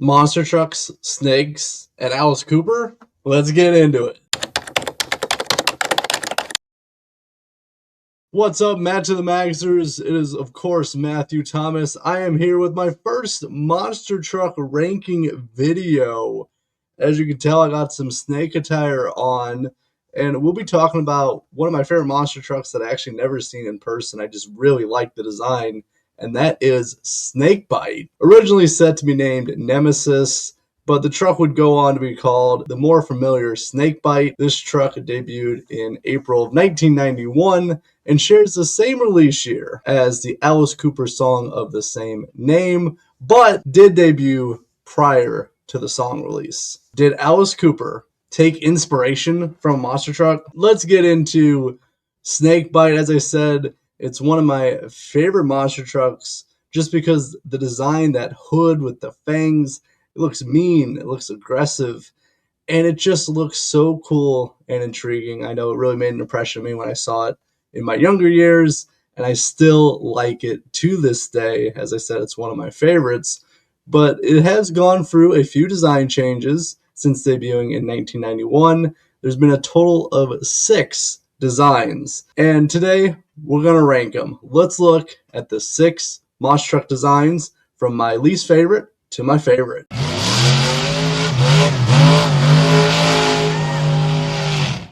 Monster trucks, snakes, and Alice Cooper? Let's get into it. What's up, Matt to the Maxers? It is, of course, Matthew Thomas. I am here with my first monster truck ranking video. As you can tell, I got some snake attire on, and we'll be talking about one of my favorite monster trucks that I actually never seen in person. I just really like the design, and that is Snakebite. Originally set to be named Nemesis, but the truck would go on to be called the more familiar Snakebite. This truck debuted in April of 1991 and shares the same release year as the Alice Cooper song of the same name, but did debut prior to the song release. Did Alice Cooper take inspiration from a monster truck? Let's get into Snakebite. As I said, it's one of my favorite monster trucks just because the design, that hood with the fangs, it looks mean, it looks aggressive, and it just looks so cool and intriguing. I know it really made an impression on me when I saw it in my younger years, and I still like it to this day. As I said, it's one of my favorites, but it has gone through a few design changes since debuting in 1991. There's been a total of 6 designs, and today we're going to rank them. Let's look at the 6 monster truck designs from my least favorite to my favorite.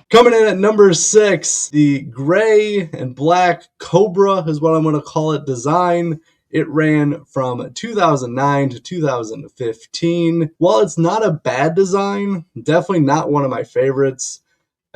Coming in at number 6, the gray and black Cobra is what I'm going to call it design. It ran from 2009 to 2015. While it's not a bad design, definitely not one of my favorites.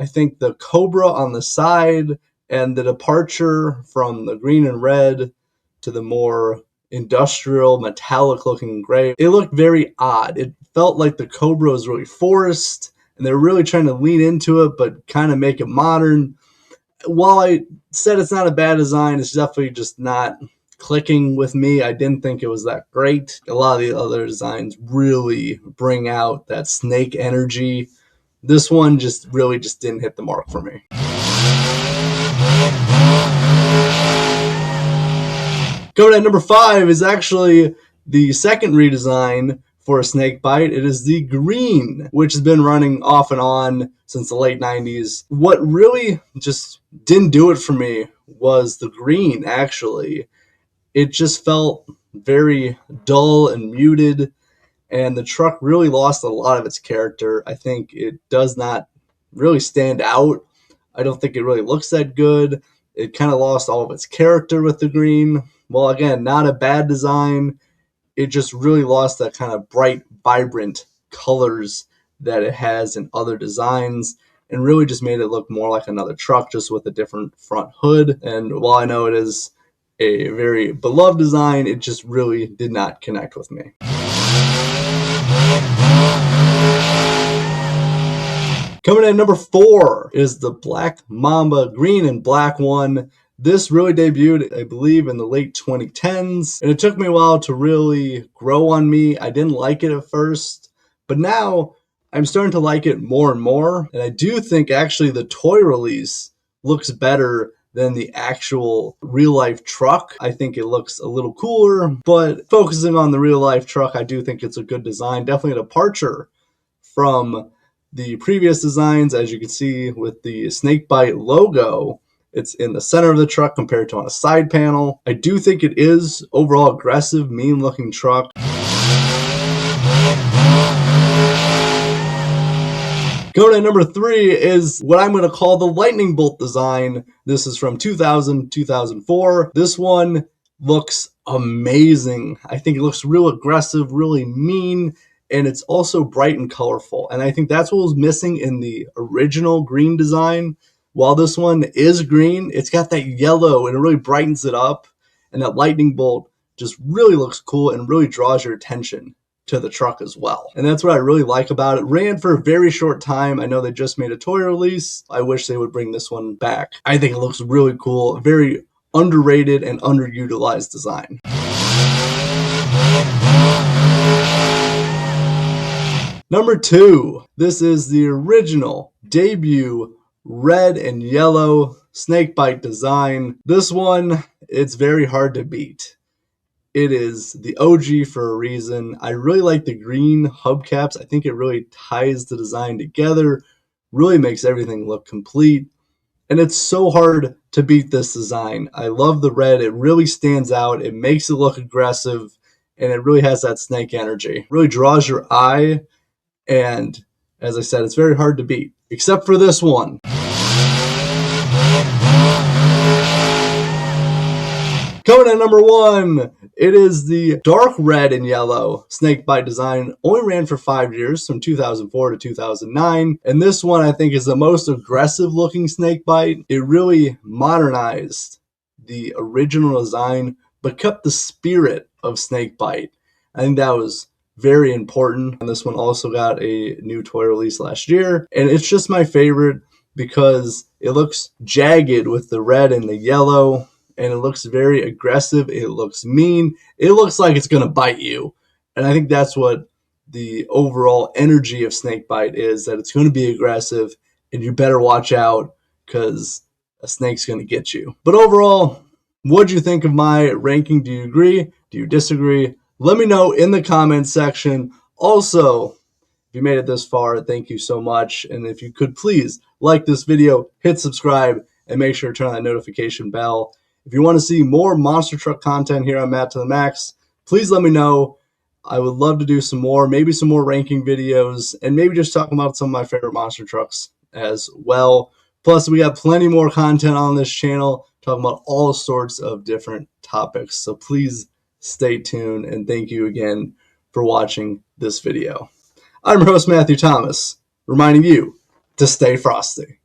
I think the Cobra on the side and the departure from the green and red to the more industrial metallic looking gray, it looked very odd. It felt like the Cobra was really forced, and they're really trying to lean into it, but kind of make it modern. While I said it's not a bad design, it's definitely just not clicking with me. I didn't think it was that great. A lot of the other designs really bring out that snake energy. This one just didn't hit the mark for me. Coming at number 5 is actually the second redesign for a Snakebite. It is the green, which has been running off and on since the late 90s. What really just didn't do it for me was the green, actually. It just felt very dull and muted, and the truck really lost a lot of its character. I think it does not really stand out. I don't think it really looks that good. It kind of lost all of its character with the green. Well, again, not a bad design. It just really lost that kind of bright, vibrant colors that it has in other designs, and really just made it look more like another truck, just with a different front hood. And while I know it is a very beloved design, it just really did not connect with me. Coming in at number 4 is the Black Mamba green and black one. This really debuted, I believe, in the late 2010s, and it took me a while to really grow on me. I didn't like it at first, but now I'm starting to like it more and more, and I do think actually the toy release looks better than the actual real-life truck. I think it looks a little cooler, but focusing on the real-life truck, I do think it's a good design. Definitely a departure from the previous designs, as you can see with the Snakebite logo. It's in the center of the truck compared to on a side panel. I do think it is overall aggressive, mean-looking truck. Going to number 3 is what I'm going to call the lightning bolt design. This is from 2004. This one looks amazing. I think it looks real aggressive, really mean, and it's also bright and colorful. And I think that's what was missing in the original green design. While this one is green, it's got that yellow and it really brightens it up. And that lightning bolt just really looks cool and really draws your attention to the truck as well. And that's what I really like about it. Ran for a very short time. I know they just made a toy release. I wish they would bring this one back. I think it looks really cool. Very underrated and underutilized design. Number 2, this is the original debut red and yellow Snakebite design. This one, it's very hard to beat. It is the OG for a reason. I really like the green hubcaps. I think it really ties the design together, really makes everything look complete. And it's so hard to beat this design. I love the red. It really stands out. It makes it look aggressive, and it really has that snake energy. It really draws your eye, and as I said, it's very hard to beat, except for this one. Coming at number 1, it is the dark red and yellow snakebite design. Only ran for 5 years, from 2004 to 2009. And this one, I think, is the most aggressive looking snakebite. It really modernized the original design, but kept the spirit of snakebite. I think that was very important. And this one also got a new toy release last year. And it's just my favorite because it looks jagged with the red and the yellow. And it looks very aggressive. It looks mean. It looks like it's going to bite you. And I think that's what the overall energy of snakebite is, that it's going to be aggressive and you better watch out because a snake's going to get you. But overall, what'd you think of my ranking? Do you agree? Do you disagree? Let me know in the comments section. Also, if you made it this far, thank you so much. And if you could please like this video, hit subscribe, and make sure to turn on that notification bell. If you want to see more monster truck content here on Matt to the Max, please let me know. I would love to do some more, maybe some more ranking videos, and maybe just talking about some of my favorite monster trucks as well. Plus, we got plenty more content on this channel, talking about all sorts of different topics. So please stay tuned, and thank you again for watching this video. I'm your host, Matthew Thomas, reminding you to stay frosty.